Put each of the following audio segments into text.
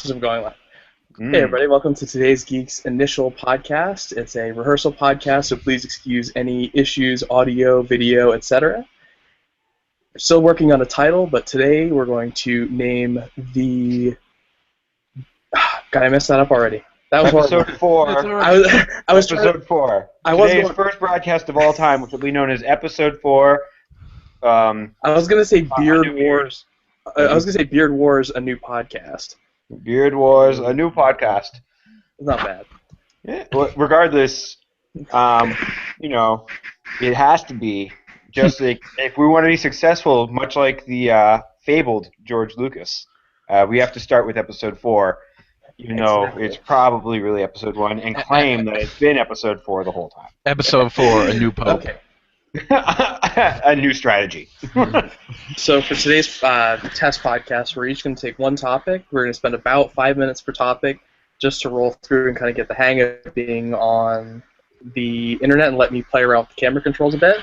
We're going live. Hey everybody, welcome to today's Geek's initial podcast. It's a rehearsal podcast, so please excuse any issues, audio, video, etc. We're still working on a title, but today we're going to name the... God, I messed that up already. That was episode 4. I was episode 4. Today's first broadcast of all time, which will be known as episode 4. I was going to say Beard Wars. I was going to say Beard Wars, a new podcast. Beard Wars, a new podcast. It's not bad. Yeah. Regardless, it has to be. Just like, if we want to be successful, much like the fabled George Lucas, we have to start with episode 4. It's probably really episode 1, and claim that it's been episode 4 the whole time. Episode 4, a new pope. Okay. A new strategy. So for today's test podcast, we're each going to take one topic. We're going to spend about 5 minutes per topic just to roll through and kind of get the hang of being on the internet and let me play around with the camera controls a bit.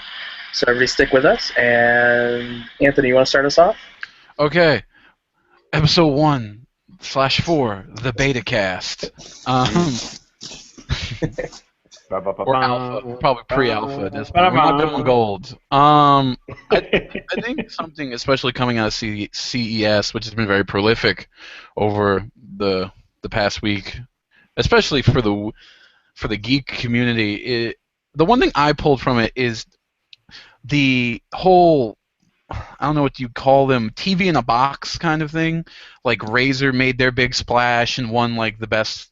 So everybody stick with us. And Anthony, you want to start us off? Okay. Episode 1/4, the beta cast. Or alpha, probably pre-alpha at this point. We're not going gold. I think something, especially coming out of CES, which has been very prolific over the past week, especially for the geek community. The one thing I pulled from it is the whole, I don't know what you call them, TV in a box kind of thing. Like Razer made their big splash and won like the best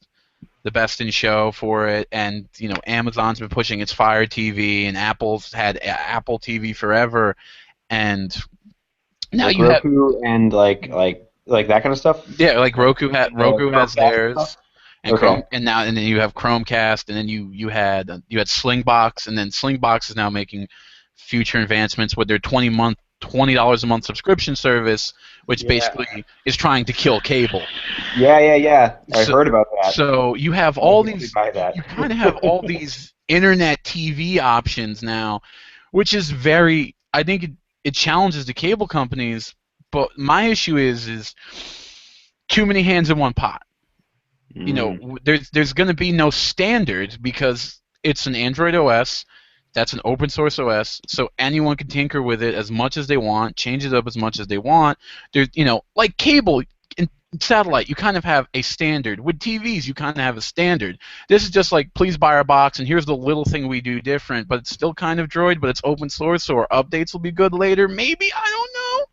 in show for it, and Amazon's been pushing its Fire TV, and Apple's had Apple TV forever, and now like you Roku have and like that kind of stuff. Yeah, like Roku has theirs, and Okay. Chrome, and then you have Chromecast, and then you had Slingbox, and then Slingbox is now making future advancements with their $20 a month subscription service, which basically is trying to kill cable. Yeah. I heard about that. So you have all these. Buy that. You kind of have all these internet TV options now, which is very. I think it challenges the cable companies. But my issue is too many hands in one pot. There's going to be no standard because it's an Android OS. That's an open source OS, so anyone can tinker with it as much as they want, change it up as much as they want. There's, like cable and satellite, you kind of have a standard. With TVs, you kind of have a standard. This is just like, please buy our box, and here's the little thing we do different, but it's still kind of Droid, but it's open source, so our updates will be good later. Maybe, I don't know.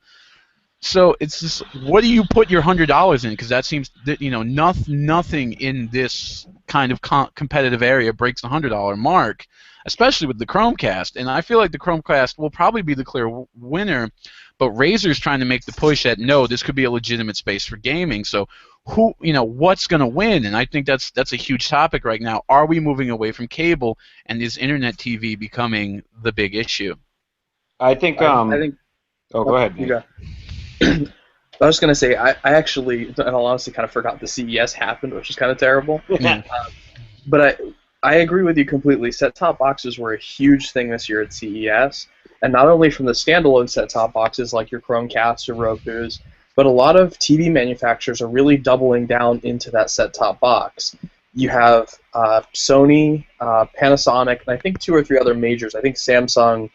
So it's just, what do you put your $100 in? Because that seems that nothing in this kind of competitive area breaks the $100 mark, especially with the Chromecast. And I feel like the Chromecast will probably be the clear winner, but Razer's trying to make the push that no, this could be a legitimate space for gaming. So what's going to win? And I think that's a huge topic right now. Are we moving away from cable, and is internet TV becoming the big issue? I think. Oh, go ahead. You go. I was going to say, I actually, in all honesty, kind of forgot the CES happened, which is kind of terrible. But I agree with you completely. Set-top boxes were a huge thing this year at CES, and not only from the standalone set-top boxes like your Chromecast or Roku's, but a lot of TV manufacturers are really doubling down into that set-top box. You have Sony, Panasonic, and I think 2 or 3 other majors. I think Samsung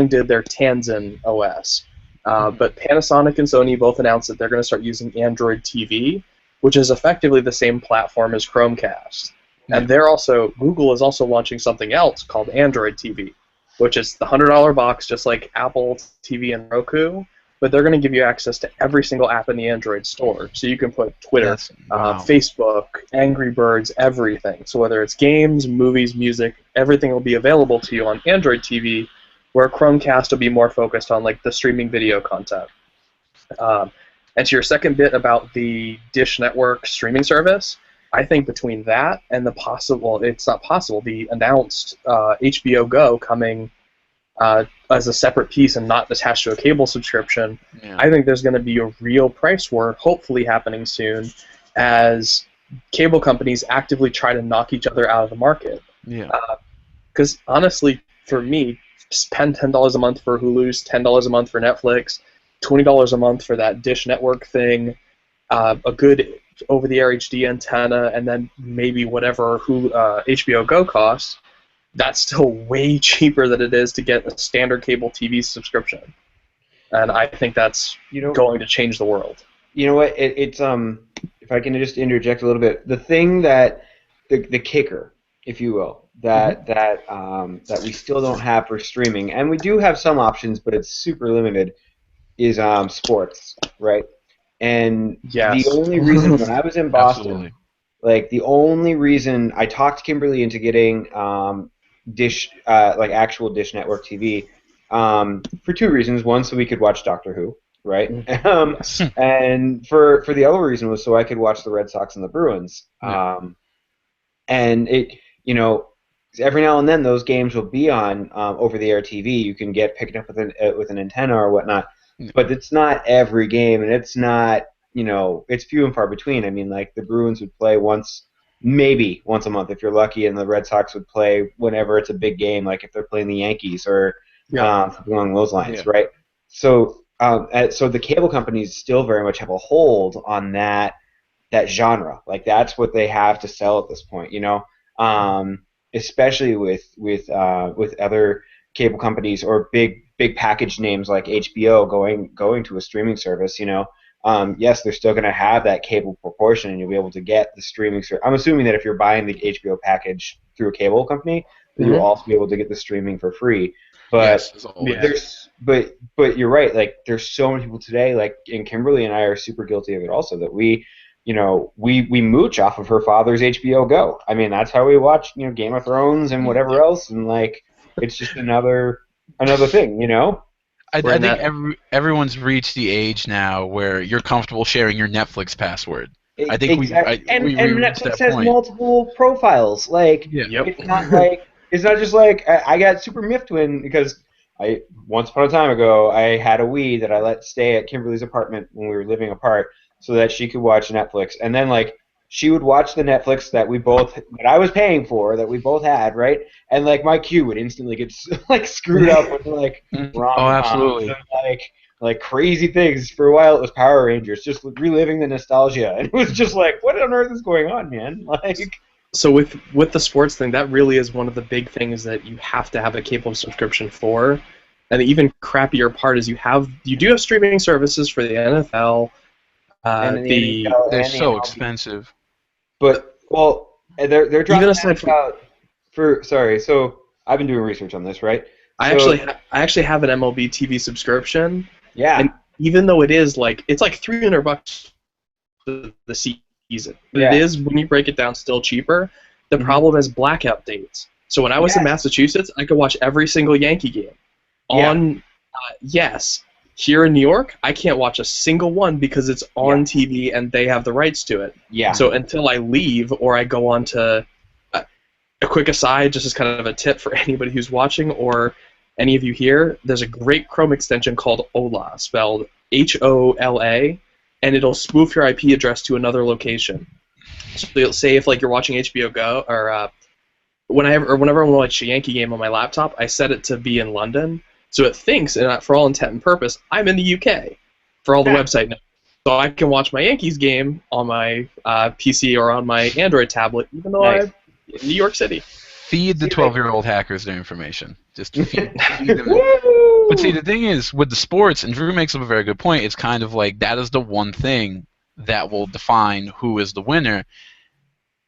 did their Tanzan OS. But Panasonic and Sony both announced that they're going to start using Android TV, which is effectively the same platform as Chromecast. And Google is also launching something else called Android TV, which is the $100 box, just like Apple TV and Roku, but they're going to give you access to every single app in the Android store. So you can put Twitter, Facebook, Angry Birds, everything. So whether it's games, movies, music, everything will be available to you on Android TV, where Chromecast will be more focused on like the streaming video content. And to your second bit about the Dish Network streaming service, I think between that and the announced HBO Go coming as a separate piece and not attached to a cable subscription, I think there's going to be a real price war, hopefully happening soon, as cable companies actively try to knock each other out of the market. Because honestly, for me, spend $10 a month for Hulu's, $10 a month for Netflix, $20 a month for that Dish Network thing. a good over-the-air HD antenna, and then maybe whatever HBO Go costs, that's still way cheaper than it is to get a standard cable TV subscription. And I think that's going to change the world. You know what? It's if I can just interject a little bit, the thing that the kicker, if you will, that we still don't have for streaming, and we do have some options, but it's super limited, is sports, right? And yes. The only reason when I was in Boston, Absolutely. like the only reason I talked Kimberly into getting Dish, like actual Dish Network TV, for two reasons. One, so we could watch Doctor Who, right? Yes. And for the other reason was so I could watch the Red Sox and the Bruins. Yeah. And it, every now and then those games will be on over-the-air TV. You can get picked up with an antenna or whatnot. But it's not every game, and it's not, it's few and far between. I mean, like the Bruins would play maybe once a month if you're lucky, and the Red Sox would play whenever it's a big game, like if they're playing the Yankees or something along those lines, right? So, so the cable companies still very much have a hold on that genre. Like that's what they have to sell at this point, especially with other cable companies or big package names like HBO going to a streaming service. Yes, they're still going to have that cable proportion, and you'll be able to get the streaming service. I'm assuming that if you're buying the HBO package through a cable company, then you'll also be able to get the streaming for free. But but you're right. Like there's so many people today. Like, and Kimberly and I are super guilty of it also. That we mooch off of her father's HBO Go. I mean, that's how we watch Game of Thrones and whatever else. And like, it's just another thing. I think everyone's reached the age now where you're comfortable sharing your Netflix password. I think exactly. and Netflix has multiple profiles. Like, it's not just like I got super miffed because once upon a time ago I had a Wii that I let stay at Kimberly's apartment when we were living apart so that she could watch Netflix, and then like she would watch the Netflix that I was paying for, that we both had, right? And like my queue would instantly get like screwed up with like absolutely, and, like crazy things. For a while it was Power Rangers, just reliving the nostalgia, and it was just like, what on earth is going on, man? Like, so with the sports thing, that really is one of the big things that you have to have a cable subscription for. And the even crappier part is you do have streaming services for the NFL. They're so expensive. But they're dropping even aside from So I've been doing research on this, right? I actually have an MLB TV subscription. Yeah. And even though it's like $300 for the season, but it is, when you break it down, still cheaper. The problem is blackout dates. So when I was in Massachusetts, I could watch every single Yankee game. Here in New York, I can't watch a single one because it's on TV and they have the rights to it. Yeah. So until I leave or I go on to a quick aside, just as kind of a tip for anybody who's watching or any of you here, there's a great Chrome extension called Hola, spelled HOLA, and it'll spoof your IP address to another location. So it'll say if like you're watching HBO Go or whenever I want to watch a Yankee game on my laptop, I set it to be in London. So it thinks, and for all intent and purpose, I'm in the UK for all the website notes. So I can watch my Yankees game on my PC or on my Android tablet, even though I'm in New York City. Feed the 12-year-old hackers their information. Just feed them. But see, the thing is, with the sports, and Drew makes up a very good point, it's kind of like that is the one thing that will define who is the winner.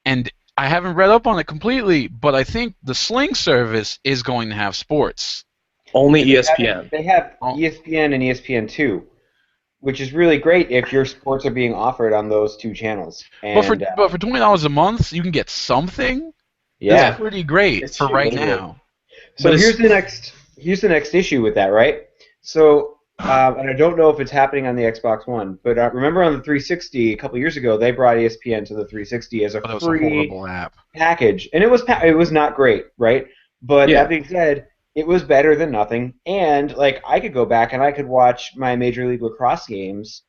And I haven't read up on it completely, but I think the Sling service is going to have sports. Only ESPN. They have ESPN and ESPN2, which is really great if your sports are being offered on those two channels. And, but for $20 a month, you can get something. Yeah, that's pretty great for right now. So here's the next issue with that, right? So, and I don't know if it's happening on the Xbox One, but remember on the 360 a couple years ago, they brought ESPN to the 360 as a free app package, and it was not great, right? But that being said, it was better than nothing, and like I could go back and I could watch my Major League Lacrosse games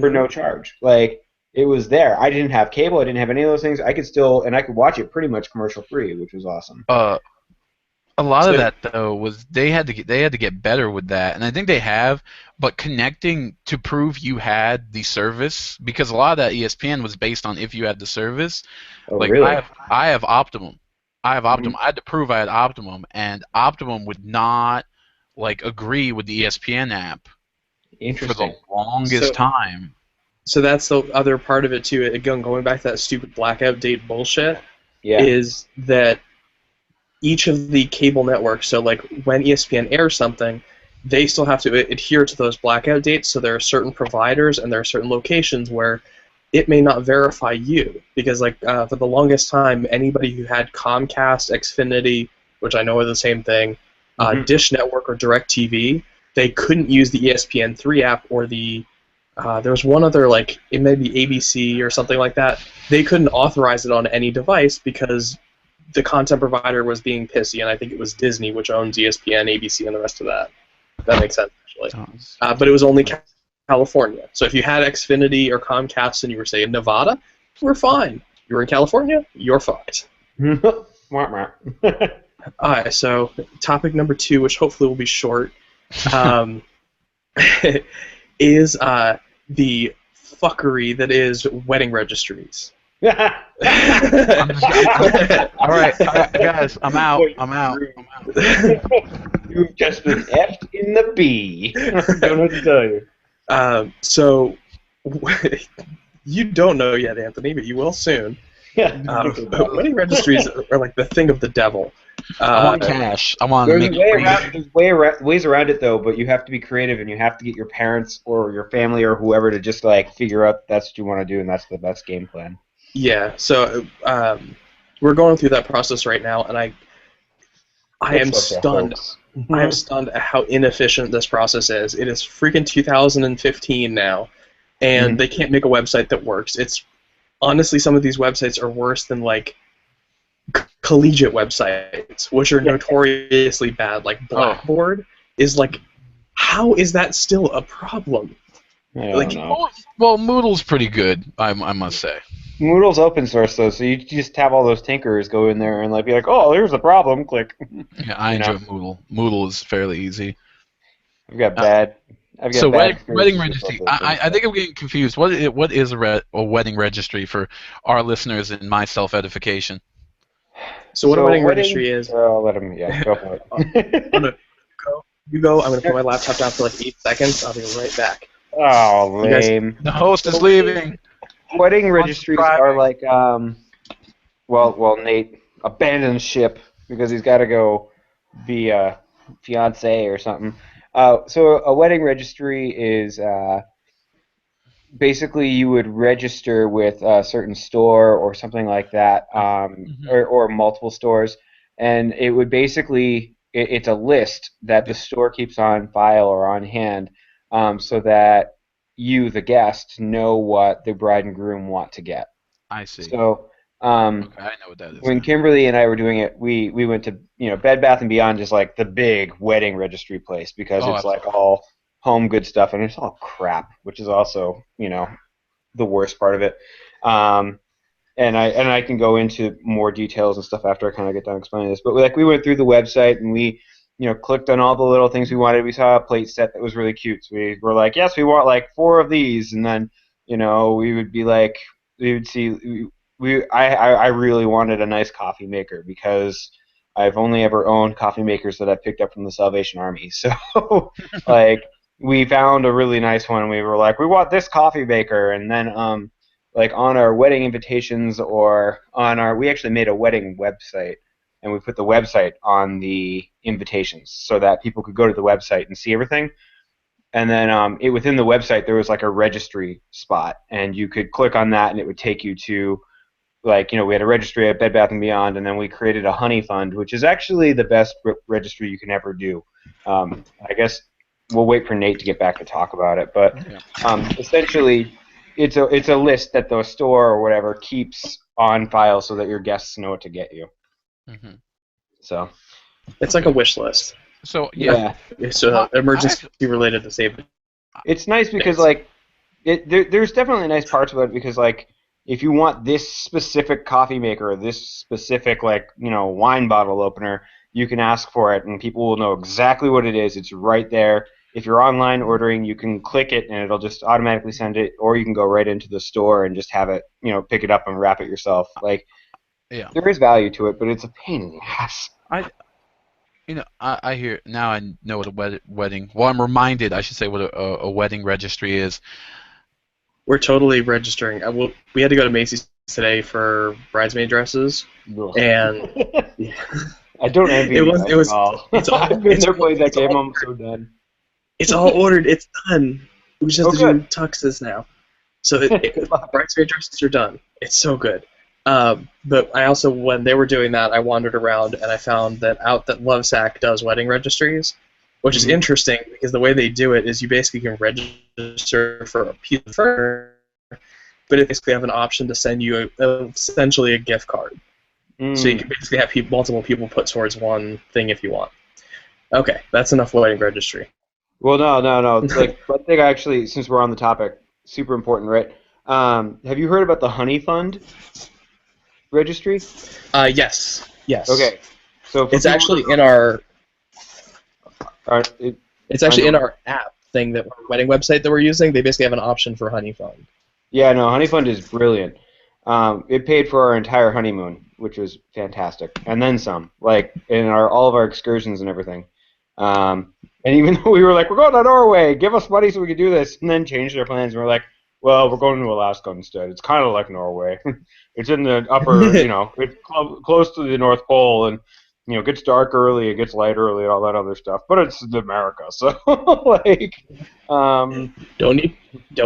for no charge. Like it was there. I didn't have cable. I didn't have any of those things. I could watch it pretty much commercial free, which was awesome. A lot So of that though was they had to get better with that, and I think they have. But connecting to prove you had the service, because a lot of that ESPN was based on if you had the service. Oh, Like really? I have Optimum. I have Mhm. Optimum. I had to prove I had Optimum, and Optimum would not like agree with the ESPN app for the Interesting. longest so time. so that's the other part of it too. Again, going back to that stupid blackout date bullshit, Yeah. is that each of the cable networks, so like when ESPN airs something, they still have to adhere to those blackout dates. So there are certain providers and there are certain locations where it may not verify you because, like, for the longest time, anybody who had Comcast, Xfinity, which I know are the same thing, Hmm. Dish Network or DirecTV, they couldn't use the ESPN3 app or the there was one other, like it may be ABC or something like that. They couldn't authorize it on any device because the content provider was being pissy, and I think it was Disney, which owns ESPN, ABC, and the rest of that. That makes sense, actually. Sounds- But it was only California. So if you had Xfinity or Comcast and you were, say, in Nevada, you were fine. You were in California, you're fucked. Wah, wah. Alright, so topic number 2, which hopefully will be short, um, is the fuckery that is wedding registries. I'm all right, guys. I'm out. I'm out. I'm out. You've just been effed in the B. I don't know what to tell you. So you don't know yet, Anthony, but you will soon. Yeah. Wedding registries are like the thing of the devil. I want cash. I want to There's make a way it around. There's ways around it though, but you have to be creative and you have to get your parents or your family or whoever to just like figure out that's what you want to do and that's the best game plan. Yeah, so we're going through that process right now, and I am It's like a stunned. hoax. I am stunned at how inefficient this process is. It is freaking 2015 now, and Mhm. they can't make a website that works. It's honestly, some of these websites are worse than like collegiate websites, which are notoriously bad. Like Blackboard is like, how is that still a problem? I Like, don't know. Well, Moodle's pretty good. I must say. Moodle's open source though, so you just have all those tinkerers go in there and like be like, oh, here's the problem. Click. Yeah, I You know. enjoy Moodle. Moodle is fairly easy. I've got bad. I've got So bad wedding experiences with registry. both those I think I'm getting confused. What is a wedding registry for our listeners and my self edification? so what a wedding registry is? I'll let him. Yeah, go for it. I'm gonna go. You go. I'm gonna put my laptop down for like 8 seconds. I'll be right back. Oh, You guys- lame. The host is leaving. Wedding registries are like, well, Nate abandons ship because he's got to go be a fiance or something. So a wedding registry is basically you would register with a certain store or something like that, or multiple stores, and it would basically it's a list that the store keeps on file or on hand, so that you, the guest, know what the bride and groom want to get. I see. So Okay, I know what that is. when now. Kimberly and I were doing it, we went to Bed Bath and Beyond is like the big wedding registry place because Oh, it's like all home good stuff and it's all crap, which is also the worst part of it. And I can go into more details and stuff after I kind of get done explaining this. But like we went through the website and we clicked on all the little things we wanted. We saw a plate set that was really cute. So we were like, yes, we want like 4 of these, and then we would be like we would see. I really wanted a nice coffee maker because I've only ever owned coffee makers that I picked up from the Salvation Army. So like we found a really nice one and we were like, we want this coffee maker, and then like on our wedding invitations or we actually made a wedding website and we put the website on the invitations so that people could go to the website and see everything. And then within the website there was like a registry spot and you could click on that and it would take you to like we had a registry at Bed Bath & Beyond, and then we created a honey fund, which is actually the best registry you can ever do. I guess we'll wait for Nate to get back to talk about it, but essentially it's a list that the store or whatever keeps on file so that your guests know what to get you. Mm-hmm. So It's like a wish list. So yeah, It's emergency related to save. it's nice because like there's definitely nice parts about it because like if you want this specific coffee maker or this specific like wine bottle opener, you can ask for it, and people will know exactly what it is. It's right there. If you're online ordering, you can click it, and it'll just automatically send it, or you can go right into the store and just have it, pick it up and wrap it yourself. Like, Yeah. there is value to it, but it's a pain in the ass. I hear now. I know what a wedding. Well, I'm reminded. I should say what a wedding registry is. We're totally registering. We had to go to Macy's today for bridesmaid dresses, and I don't envy you at all. I've been there, played that game. I'm so done. It's all ordered. It's done. We just have to do tuxes now. So bridesmaid dresses are done. It's so good. But I also, when they were doing that, I wandered around and I found that Lovesac does wedding registries, which is interesting because the way they do it is you basically can register for a piece of furniture, but it basically have an option to send you essentially a gift card. So you can basically have multiple people put towards one thing if you want. Okay, that's enough wedding registry. Well, no. Like, one thing actually, since we're on the topic, super important, right? Have you heard about the Honey Fund registry? Yes. Okay. So it's actually in our. It's actually in our app thing our wedding website that we're using. They basically have an option for Honey Fund. Yeah, no, Honey Fund is brilliant. It paid for our entire honeymoon, which was fantastic, and then some. Like in all of our excursions and everything. And even though we were like, we're going to Norway, give us money so we can do this, and then changed our plans, and we're like, well, we're going to Alaska instead. It's kind of like Norway. It's in the upper, it's close to the North Pole, and it gets dark early, it gets light early, and all that other stuff. But it's America, so don't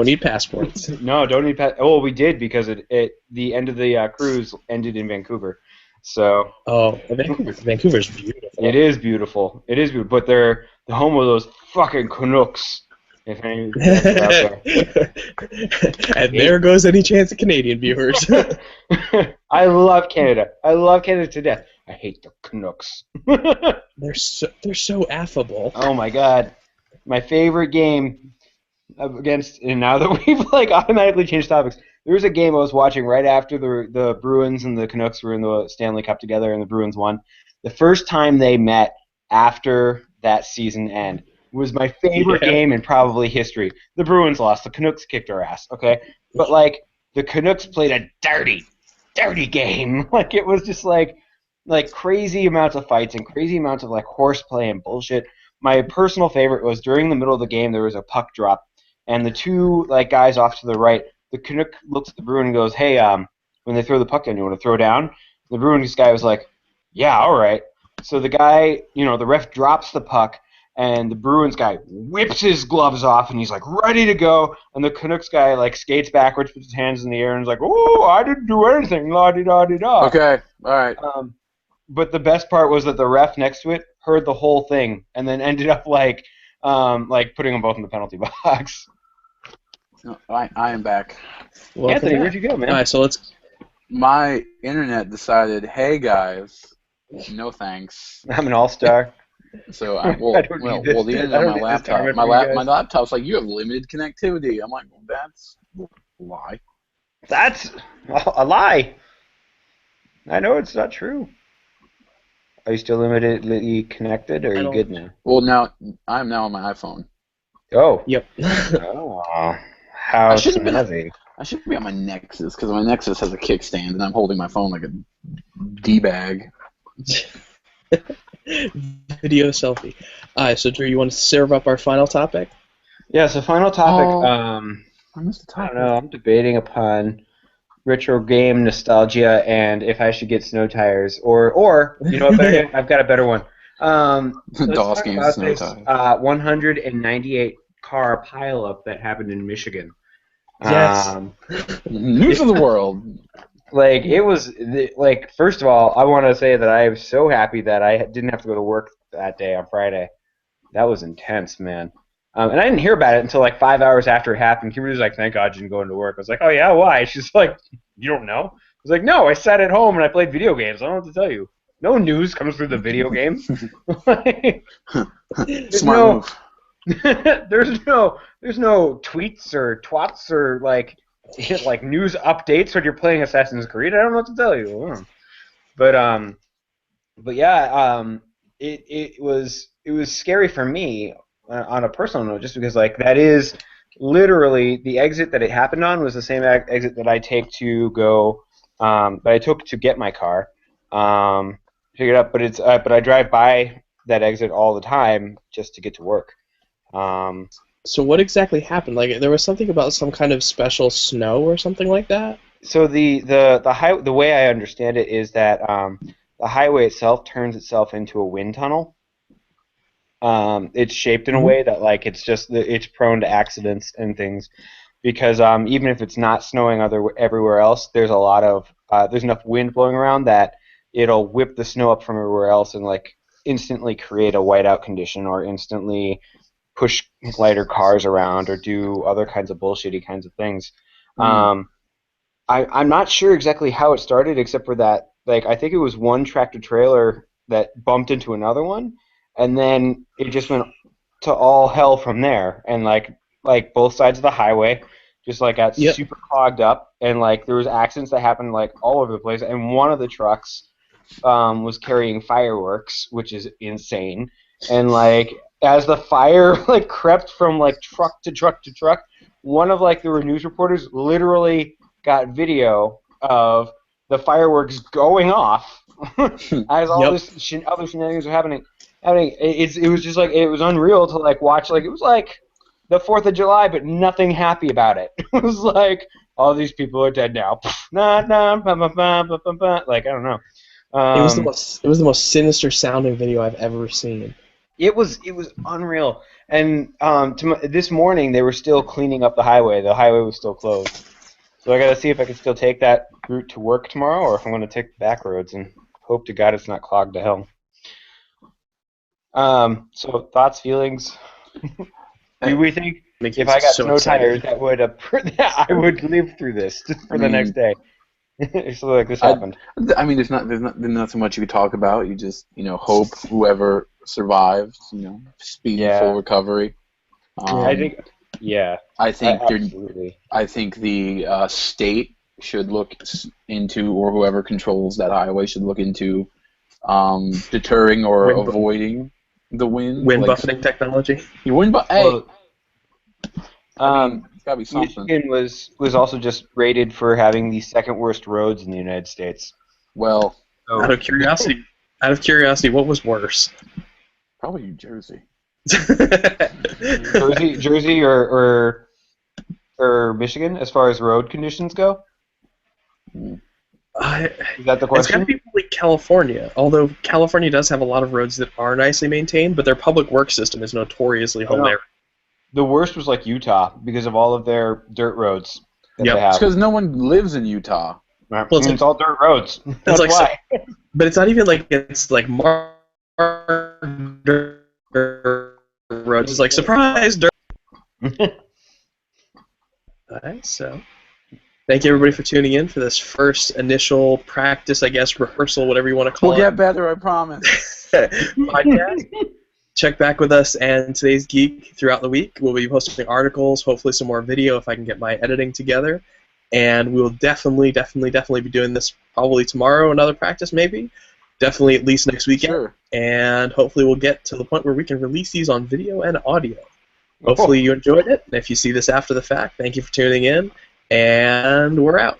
need passports. No, don't need Oh, we did because the end of the cruise ended in Vancouver. So. Oh, Vancouver's beautiful. It is beautiful. But they're the home of those fucking Canucks. If any out there. And there goes any chance of Canadian viewers. I love Canada. I love Canada to death. I hate the Canucks. They're so affable. Oh my god, my favorite game against. And now that we've automatically changed topics, there was a game I was watching right after the Bruins and the Canucks were in the Stanley Cup together, and the Bruins won. The first time they met after that season end was my favorite game in probably history. The Bruins lost. The Canucks kicked our ass, okay? But, the Canucks played a dirty game. It was just, crazy amounts of fights and crazy amounts of, horseplay and bullshit. My personal favorite was during the middle of the game, there was a puck drop, and the two, guys off to the right, the Canuck looks at the Bruin and goes, hey, when they throw the puck down, you want to throw down? The Bruins guy was like, yeah, all right. So the guy, the ref drops the puck, and the Bruins guy whips his gloves off, and he's, ready to go. And the Canucks guy, skates backwards, puts his hands in the air, and is like, oh, I didn't do anything, la-di-da-di-da. Okay, all right. But the best part was that the ref next to it heard the whole thing, and then ended up, putting them both in the penalty box. No, I am back. Welcome Anthony, back. Where'd you go, man? All right, so My internet decided, hey, guys, no thanks. I'm an all-star. So the internet on my laptop. My laptop's like, you have limited connectivity. I'm like, well, that's a lie. That's a lie. I know it's not true. Are you still limitedly connected, or are you good now? Well, I'm now on my iPhone. Oh. Yep. Oh. How snazzy. I should be on my Nexus, because my Nexus has a kickstand, and I'm holding my phone like a D-bag. Video selfie. All right, so Drew, you want to serve up our final topic? Yeah, so final topic, I missed the topic. I don't know, I'm debating upon retro game nostalgia and if I should get snow tires, or you know what, I've got a better one. DOS games, snow tires. 198 car pileup that happened in Michigan. Yes. News of the world. It was, first of all, I want to say that I am so happy that I didn't have to go to work that day on Friday. That was intense, man. And I didn't hear about it until 5 hours after it happened. Kimberly was like, thank God you didn't go into work. I was like, oh yeah, why? She's like, you don't know? I was like, no, I sat at home and I played video games. I don't know what to tell you. No news comes through the video games. Smart move. There's no tweets or twats or news updates when you're playing Assassin's Creed. I don't know what to tell you. But yeah, it was scary for me on a personal note, just because like that is literally the exit that it happened on was the same exit that I take to go that I took to get my car. Pick it up, but I drive by that exit all the time just to get to work. So what exactly happened? Like there was something about some kind of special snow or something like that? So the way I understand it is that the highway itself turns itself into a wind tunnel. It's shaped in a way that like it's prone to accidents and things because even if it's not snowing everywhere else, there's a lot of there's enough wind blowing around that it'll whip the snow up from everywhere else and like instantly create a whiteout condition or instantly push lighter cars around or do other kinds of bullshitty kinds of things. I'm not sure exactly how it started, except for that, like, I think it was one tractor trailer that bumped into another one, and then it just went to all hell from there. And like both sides of the highway just like got super clogged up, and like there was accidents that happened like all over the place. And one of the trucks was carrying fireworks, which is insane. And like as the fire like crept from like truck to truck to truck, one of like the news reporters literally got video of the fireworks going off as all this other shenanigans are happening. It was just like it was unreal to like watch. Like it was like the 4th of July, but nothing happy about it. It was like all these people are dead now. Like I don't know. It was the most sinister sounding video I've ever seen. It was unreal. And this morning they were still cleaning up the highway. The highway was still closed. So I got to see if I can still take that route to work tomorrow, or if I'm going to take the back roads and hope to God it's not clogged to hell. So thoughts, feelings. Do we think if I got snow tires that would I would live through this just for the next day? So like this happened. I mean, there's not so much you could talk about. You just hope whoever survives, speedy full recovery. I think. Yeah, I think absolutely. I think the state should look into, or whoever controls that highway should look into, deterring or avoiding the wind. Wind buffeting technology. You wind hey. It's gotta be something. Michigan was also just rated for having the second worst roads in the United States. Well, out of curiosity, what was worse? Probably New Jersey. Jersey or Michigan as far as road conditions go? Is that the question? It's got to be probably California, although California does have a lot of roads that are nicely maintained, but their public works system is notoriously hilarious. The worst was like Utah because of all of their dirt roads that they have. It's because no one lives in Utah. Right. Well, it's all dirt roads. That's like why. But it's not even like it's like dirt roads. It's like surprise dirt. Alright, so thank you everybody for tuning in for this first initial practice, I guess, rehearsal, whatever you want to call it. We'll get better, I promise. Podcast. Check back with us and today's Geek throughout the week. We'll be posting articles, hopefully some more video if I can get my editing together. And we'll definitely be doing this probably tomorrow, another practice maybe. Definitely at least next weekend. Sure. And hopefully we'll get to the point where we can release these on video and audio. Hopefully you enjoyed it. And if you see this after the fact, thank you for tuning in. And we're out.